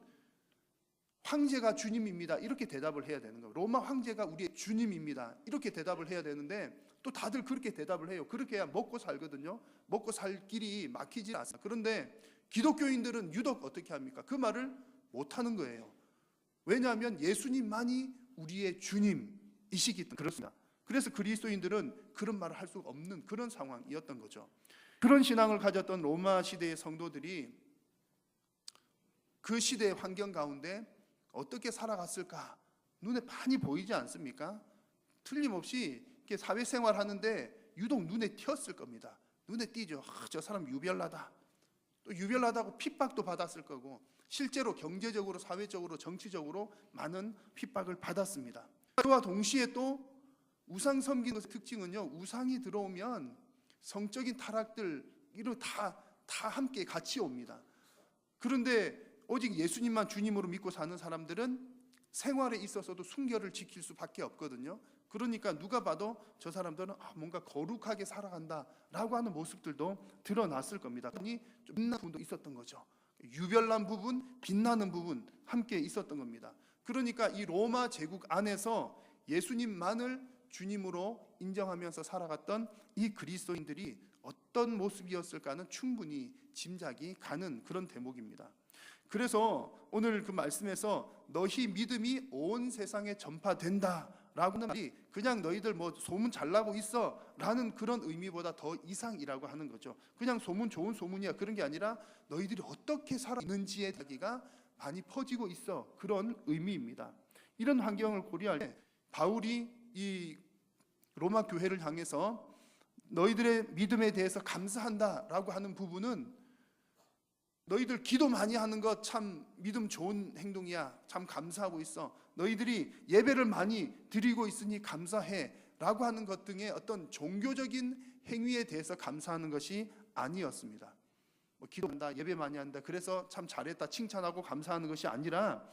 [SPEAKER 5] 황제가 주님입니다, 이렇게 대답을 해야 되는 거예요. 로마 황제가 우리의 주님입니다, 이렇게 대답을 해야 되는데 또 다들 그렇게 대답을 해요. 그렇게 해야 먹고 살거든요. 먹고 살 길이 막히지 않습니다. 그런데 기독교인들은 유독 어떻게 합니까? 그 말을 못하는 거예요. 왜냐하면 예수님만이 우리의 주님이시기 때문에 그렇습니다. 그래서 그리스도인들은 그런 말을 할 수가 없는 그런 상황이었던 거죠. 그런 신앙을 가졌던 로마 시대의 성도들이 그 시대의 환경 가운데 어떻게 살아갔을까? 눈에 많이 보이지 않습니까? 틀림없이 이렇게 사회생활 하는데 유독 눈에 띄었을 겁니다. 눈에 띄죠. 저 사람 유별나다. 또 유별나다고 핍박도 받았을 거고, 실제로 경제적으로, 사회적으로, 정치적으로 많은 핍박을 받았습니다. 그와 동시에 또 우상 섬기는 특징은요, 우상이 들어오면 성적인 타락들 이런 다 함께 같이 옵니다. 그런데 오직 예수님만 주님으로 믿고 사는 사람들은 생활에 있어서도 순결을 지킬 수밖에 없거든요. 그러니까 누가 봐도 저 사람들은 뭔가 거룩하게 살아간다라고 하는 모습들도 드러났을 겁니다. 좀 빛나는 부분도 있었던 거죠. 유별난 부분, 빛나는 부분 함께 있었던 겁니다. 그러니까 이 로마 제국 안에서 예수님만을 주님으로 인정하면서 살아갔던 이 그리스도인들이 어떤 모습이었을까는 충분히 짐작이 가는 그런 대목입니다. 그래서 오늘 그 말씀에서 너희 믿음이 온 세상에 전파된다라고 하는 말이 그냥 너희들 뭐 소문 잘 나고 있어 라는 그런 의미보다 더 이상이라고 하는 거죠. 그냥 소문, 좋은 소문이야, 그런 게 아니라 너희들이 어떻게 살아있는지에 이야기가 많이 퍼지고 있어, 그런 의미입니다. 이런 환경을 고려할 때 바울이 이 로마 교회를 향해서 너희들의 믿음에 대해서 감사한다라고 하는 부분은 너희들 기도 많이 하는 것 참 믿음 좋은 행동이야, 참 감사하고 있어, 너희들이 예배를 많이 드리고 있으니 감사해 라고 하는 것 등의 어떤 종교적인 행위에 대해서 감사하는 것이 아니었습니다. 뭐 기도한다, 예배 많이 한다, 그래서 참 잘했다 칭찬하고 감사하는 것이 아니라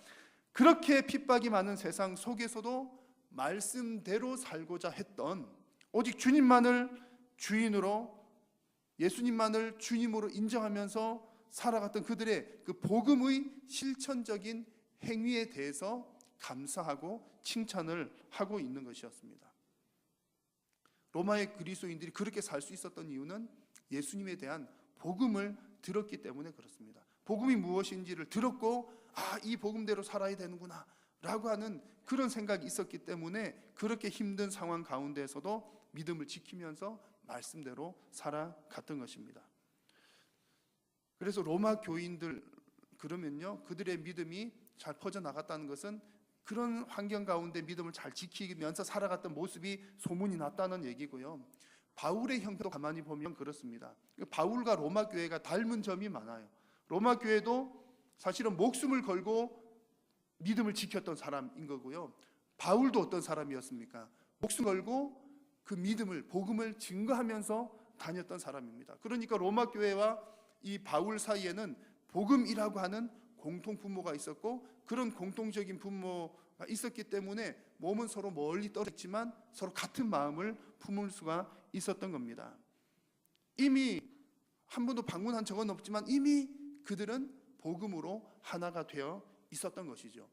[SPEAKER 5] 그렇게 핍박이 많은 세상 속에서도 말씀대로 살고자 했던, 오직 주님만을 주인으로, 예수님만을 주님으로 인정하면서 살아갔던 그들의 그 복음의 실천적인 행위에 대해서 감사하고 칭찬을 하고 있는 것이었습니다. 로마의 그리스도인들이 그렇게 살 수 있었던 이유는 예수님에 대한 복음을 들었기 때문에 그렇습니다. 복음이 무엇인지를 들었고 이 복음대로 살아야 되는구나 라고 하는 그런 생각이 있었기 때문에 그렇게 힘든 상황 가운데에서도 믿음을 지키면서 말씀대로 살아갔던 것입니다. 그래서 로마 교인들 그러면요, 그들의 믿음이 잘 퍼져나갔다는 것은 그런 환경 가운데 믿음을 잘 지키면서 살아갔던 모습이 소문이 났다는 얘기고요. 바울의 형태도 가만히 보면 그렇습니다. 바울과 로마 교회가 닮은 점이 많아요. 로마 교회도 사실은 목숨을 걸고 믿음을 지켰던 사람인 거고요. 바울도 어떤 사람이었습니까? 목숨 걸고 그 믿음을, 복음을 증거하면서 다녔던 사람입니다. 그러니까 로마 교회와 이 바울 사이에는 복음이라고 하는 공통 분모가 있었고, 그런 공통적인 분모가 있었기 때문에 몸은 서로 멀리 떨어져 있지만 서로 같은 마음을 품을 수가 있었던 겁니다. 이미 한 번도 방문한 적은 없지만 이미 그들은 복음으로 하나가 되어 있었던 것이죠.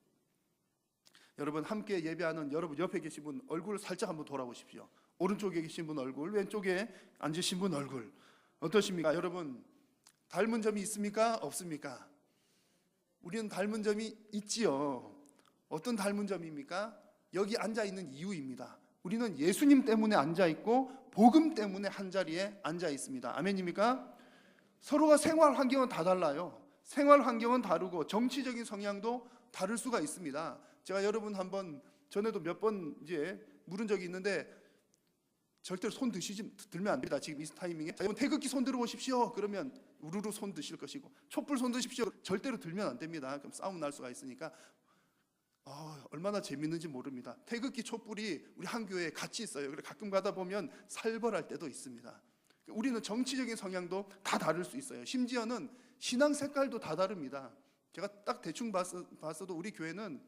[SPEAKER 5] 여러분, 함께 예배하는 여러분 옆에 계신 분 얼굴을 살짝 한번 돌아보십시오. 오른쪽에 계신 분 얼굴, 왼쪽에 앉으신 분 얼굴 어떠십니까? 여러분, 닮은 점이 있습니까? 없습니까? 우리는 닮은 점이 있지요. 어떤 닮은 점입니까? 여기 앉아있는 이유입니다. 우리는 예수님 때문에 앉아있고 복음 때문에 한자리에 앉아있습니다. 아멘입니까? 서로가 생활 환경은 다 달라요. 생활 환경은 다르고 정치적인 성향도 다를 수가 있습니다. 제가 여러분 한번 전에도 몇 번 이제 물은 적이 있는데 절대로 손 들면 안 됩니다. 지금 이 타이밍에. 여러분, 태극기 손 들어보십시오. 그러면 우르르 손 드실 것이고, 촛불 손 드십시오. 절대로 들면 안 됩니다. 그럼 싸움 날 수가 있으니까. 얼마나 재밌는지 모릅니다. 태극기, 촛불이 우리 한 교회에 같이 있어요. 그래서 가끔 가다 보면 살벌할 때도 있습니다. 우리는 정치적인 성향도 다 다를 수 있어요. 심지어는 신앙 색깔도 다 다릅니다. 제가 딱 대충 봤어도 우리 교회는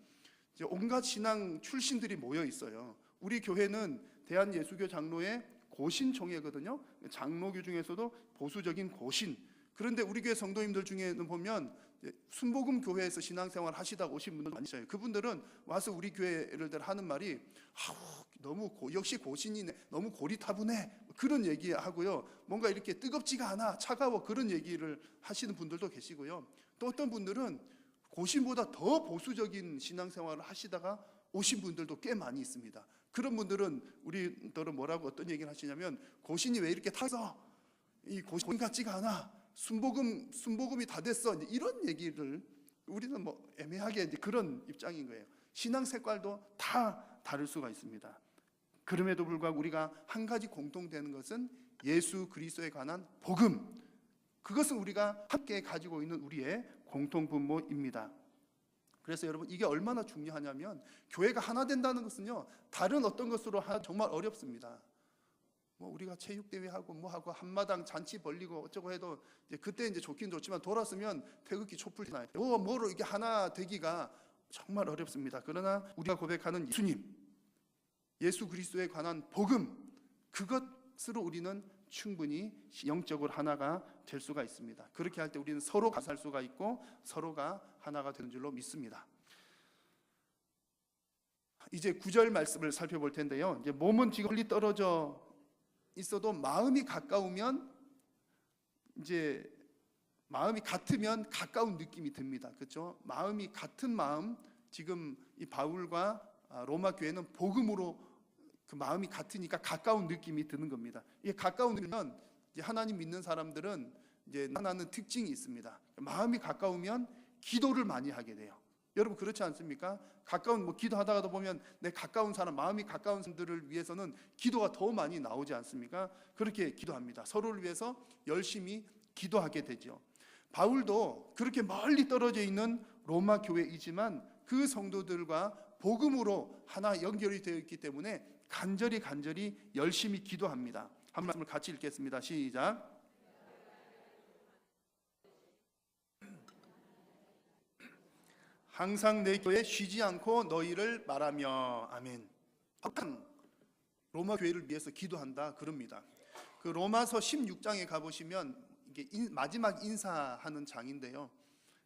[SPEAKER 5] 이제 온갖 신앙 출신들이 모여 있어요. 우리 교회는 대한예수교 장로의 고신총회거든요. 장로교 중에서도 보수적인 고신. 그런데 우리 교회 성도님들 중에는 보면 순복음 교회에서 신앙생활 하시다가 오신 분들 많이 있어요. 그분들은 와서 우리 교회를 하는 말이 너무 역시 고신이네, 너무 고리타분해, 그런 얘기하고요. 뭔가 이렇게 뜨겁지가 않아, 차가워, 그런 얘기를 하시는 분들도 계시고요. 또 어떤 분들은 고신보다 더 보수적인 신앙생활을 하시다가 오신 분들도 꽤 많이 있습니다. 그런 분들은 우리들은 뭐라고 어떤 얘기를 하시냐면, 고신이 왜 이렇게 타서 이 고신 같지가 않아, 순복음이 다 됐어, 이런 얘기를, 우리는 뭐 애매하게 이제 그런 입장인 거예요. 신앙 색깔도 다 다를 수가 있습니다. 그럼에도 불구하고 우리가 한 가지 공통되는 것은 예수 그리스도에 관한 복음, 그것은 우리가 함께 가지고 있는 우리의 공통 분모입니다. 그래서 여러분, 이게 얼마나 중요하냐면, 교회가 하나 된다는 것은요, 다른 어떤 것으로 정말 어렵습니다. 뭐 우리가 체육대회하고 뭐하고 한마당 잔치 벌리고 어쩌고 해도 이제 그때 이제 좋긴 좋지만 돌았으면 태극기 촛불 나요. 뭐로 이게 하나 되기가 정말 어렵습니다. 그러나 우리가 고백하는 예수님, 예수 그리스도에 관한 복음, 그것으로 우리는 충분히 영적으로 하나가 될 수가 있습니다. 그렇게 할 때 우리는 서로 감사할 수가 있고 서로가 하나가 되는 줄로 믿습니다. 이제 9절 말씀을 살펴볼 텐데요. 이제 몸은 지금 멀리 떨어져 있어도 마음이 가까우면, 이제 마음이 같으면 가까운 느낌이 듭니다. 그렇죠? 마음이 같은 마음, 지금 이 바울과 로마 교회는 복음으로 그 마음이 같으니까 가까운 느낌이 드는 겁니다. 이게 가까운 느낌은 이제 하나님 믿는 사람들은 이제 나타나는 특징이 있습니다. 마음이 가까우면 기도를 많이 하게 돼요. 여러분 그렇지 않습니까? 가까운 기도하다가도 보면 내 가까운 사람, 마음이 가까운 사람들을 위해서는 기도가 더 많이 나오지 않습니까? 그렇게 기도합니다. 서로를 위해서 열심히 기도하게 되죠. 바울도 그렇게 멀리 떨어져 있는 로마 교회이지만 그 성도들과 복음으로 하나 연결이 되어 있기 때문에 간절히 열심히 기도합니다. 한 말씀을 같이 읽겠습니다. 시작. 항상 내 교회에 쉬지 않고 너희를 말하며. 아멘. 로마 교회를 위해서 기도한다 그럽니다. 그 로마서 16장에 가보시면 이게 마지막 인사하는 장인데요.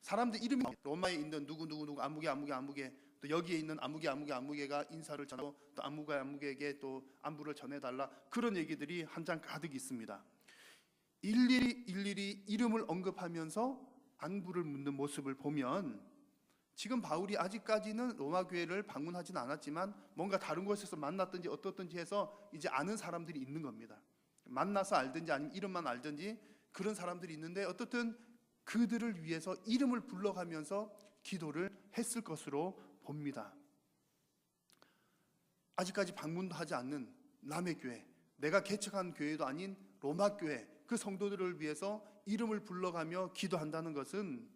[SPEAKER 5] 사람들 이름이 로마에 있는 누구 아무개 또 여기에 있는 아무개가 인사를 전하고 또 아무개에게 또 안부를 전해달라, 그런 얘기들이 한 장 가득 있습니다. 일일이 이름을 언급하면서 안부를 묻는 모습을 보면 지금 바울이 아직까지는 로마 교회를 방문하지는 않았지만 뭔가 다른 곳에서 만났든지 어떻든지 해서 이제 아는 사람들이 있는 겁니다. 만나서 알든지 아니면 이름만 알든지 그런 사람들이 있는데 어떻든 그들을 위해서 이름을 불러가면서 기도를 했을 것으로 봅니다. 아직까지 방문도 하지 않는 남의 교회, 내가 개척한 교회도 아닌 로마 교회, 그 성도들을 위해서 이름을 불러가며 기도한다는 것은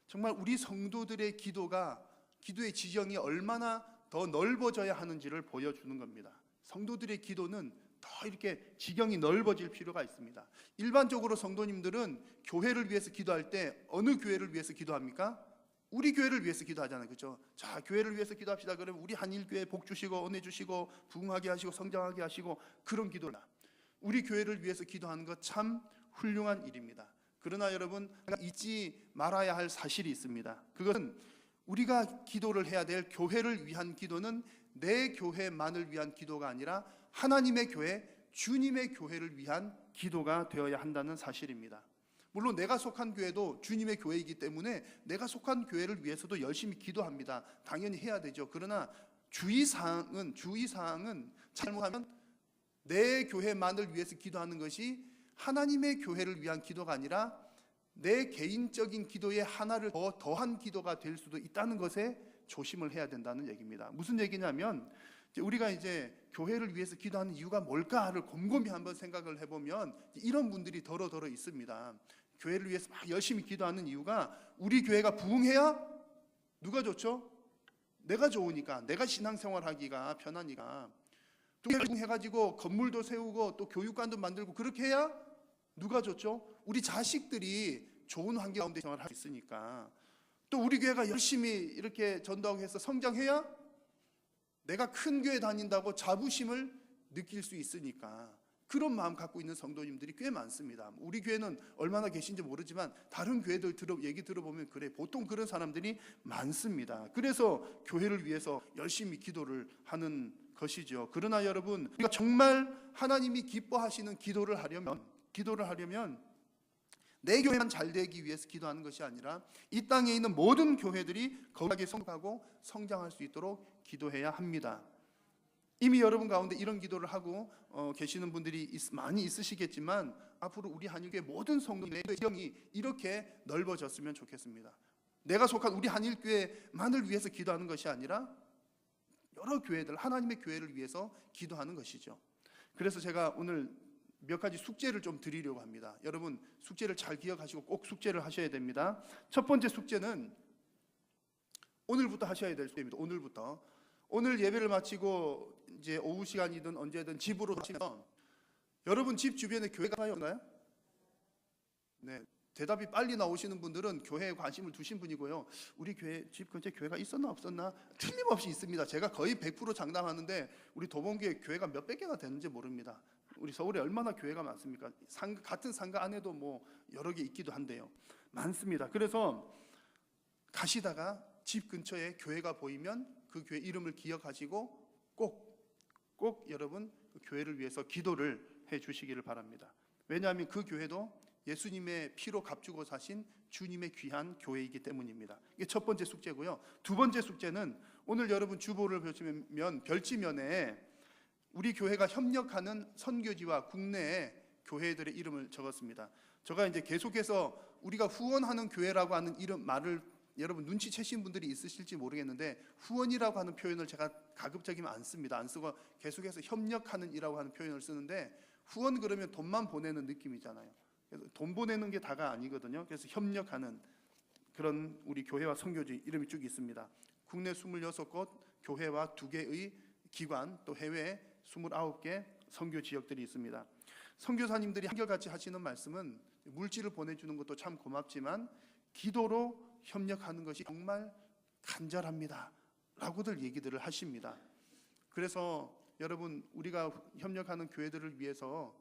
[SPEAKER 5] 정말 우리 성도들의 기도의 지경이 얼마나 더 넓어져야 하는지를 보여주는 겁니다. 성도들의 기도는 더 이렇게 지경이 넓어질 필요가 있습니다. 일반적으로 성도님들은 교회를 위해서 기도할 때 어느 교회를 위해서 기도합니까? 우리 교회를 위해서 기도하잖아요. 그렇죠? 자, 교회를 위해서 기도합시다. 그러면 우리 한일교회 복 주시고 은혜 주시고 부흥하게 하시고 성장하게 하시고, 그런 기도다. 우리 교회를 위해서 기도하는 것 참 훌륭한 일입니다. 그러나 여러분, 잊지 말아야 할 사실이 있습니다. 그것은 우리가 기도를 해야 될 교회를 위한 기도는 내 교회만을 위한 기도가 아니라 하나님의 교회, 주님의 교회를 위한 기도가 되어야 한다는 사실입니다. 물론 내가 속한 교회도 주님의 교회이기 때문에 내가 속한 교회를 위해서도 열심히 기도합니다. 당연히 해야 되죠. 그러나 주의사항은 잘못하면 내 교회만을 위해서 기도하는 것이 하나님의 교회를 위한 기도가 아니라 내 개인적인 기도의 하나를 더한 기도가 될 수도 있다는 것에 조심을 해야 된다는 얘기입니다. 무슨 얘기냐면 우리가 이제 교회를 위해서 기도하는 이유가 뭘까를 곰곰이 한번 생각을 해보면 이런 분들이 더러 있습니다. 교회를 위해서 막 열심히 기도하는 이유가 우리 교회가 부흥해야 누가 좋죠? 내가 좋으니까, 내가 신앙생활하기가 편하니까. 또 부흥해가지고 건물도 세우고 또 교육관도 만들고 그렇게 해야 누가 좋죠? 우리 자식들이 좋은 환경 가운데 생활할 수 있으니까. 또 우리 교회가 열심히 이렇게 전도하고 해서 성장해야 내가 큰 교회 다닌다고 자부심을 느낄 수 있으니까. 그런 마음 갖고 있는 성도님들이 꽤 많습니다. 우리 교회는 얼마나 계신지 모르지만 다른 교회들 얘기 들어보면 그래, 보통 그런 사람들이 많습니다. 그래서 교회를 위해서 열심히 기도를 하는 것이죠. 그러나 여러분, 우리가 정말 하나님이 기뻐하시는 기도를 하려면 내 교회만 잘 되기 위해서 기도하는 것이 아니라 이 땅에 있는 모든 교회들이 거룩하게 성장하고 성장할 수 있도록 기도해야 합니다. 이미 여러분 가운데 이런 기도를 하고 계시는 분들이 많이 있으시겠지만 앞으로 우리 한일교회 모든 성도들의 지경이 이렇게 넓어졌으면 좋겠습니다. 내가 속한 우리 한일교회만을 위해서 기도하는 것이 아니라 여러 교회들, 하나님의 교회를 위해서 기도하는 것이죠. 그래서 제가 오늘 몇 가지 숙제를 좀 드리려고 합니다. 여러분 숙제를 잘 기억하시고 꼭 숙제를 하셔야 됩니다. 첫 번째 숙제는 오늘부터 하셔야 될 숙제입니다. 오늘 예배를 마치고 이제 오후 시간이든 언제든 집으로 가시면 여러분 집 주변에 교회가 없나요? 네, 대답이 빨리 나오시는 분들은 교회에 관심을 두신 분이고요. 우리 교회 집 근처에 교회가 있었나 없었나 틀림없이 있습니다. 제가 거의 100% 장담하는데 우리 도봉교회 교회가 몇백 개가 되는지 모릅니다. 우리 서울에 얼마나 교회가 많습니까? 같은 상가 안에도 뭐 여러 개 있기도 한데요. 많습니다. 그래서 가시다가 집 근처에 교회가 보이면 그 교회 이름을 기억하시고 꼭 여러분 그 교회를 위해서 기도를 해 주시기를 바랍니다. 왜냐하면 그 교회도 예수님의 피로 값주고 사신 주님의 귀한 교회이기 때문입니다. 이게 첫 번째 숙제고요. 두 번째 숙제는 오늘 여러분 주보를 보시면 별지면에 우리 교회가 협력하는 선교지와 국내의 교회들의 이름을 적었습니다. 제가 이제 계속해서 우리가 후원하는 교회라고 하는 이름 말을 여러분 눈치채신 분들이 있으실지 모르겠는데 후원이라고 하는 표현을 제가 가급적이면 안 씁니다. 안 쓰고 계속해서 협력하는 이라고 하는 표현을 쓰는데 후원 그러면 돈만 보내는 느낌이잖아요. 그래서 돈 보내는 게 다가 아니거든요. 그래서 협력하는 그런 우리 교회와 선교지 이름이 쭉 있습니다. 국내 26곳 교회와 2개의 기관 또 해외 29개 선교 지역들이 있습니다. 선교사님들이 한결같이 하시는 말씀은 물질을 보내주는 것도 참 고맙지만 기도로 협력하는 것이 정말 간절합니다 라고들 얘기들을 하십니다. 그래서 여러분 우리가 협력하는 교회들을 위해서